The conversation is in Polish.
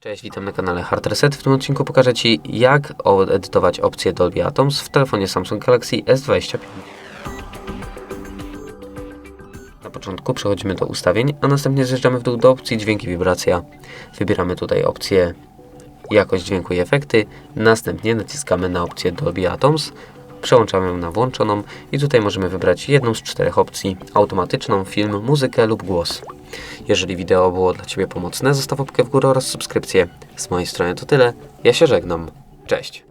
Cześć, witam na kanale Hard Reset. W tym odcinku pokażę Ci, jak edytować opcję Dolby Atmos w telefonie Samsung Galaxy S25. Na początku przechodzimy do ustawień, a następnie zjeżdżamy w dół do opcji Dźwięk i Wibracja. Wybieramy tutaj opcję Jakość dźwięku i efekty, następnie naciskamy na opcję Dolby Atmos, przełączamy ją na włączoną i tutaj możemy wybrać jedną z 4 opcji: automatyczną, film, muzykę lub głos. Jeżeli wideo było dla Ciebie pomocne, zostaw łapkę w górę oraz subskrypcję. Z mojej strony to tyle, ja się żegnam. Cześć!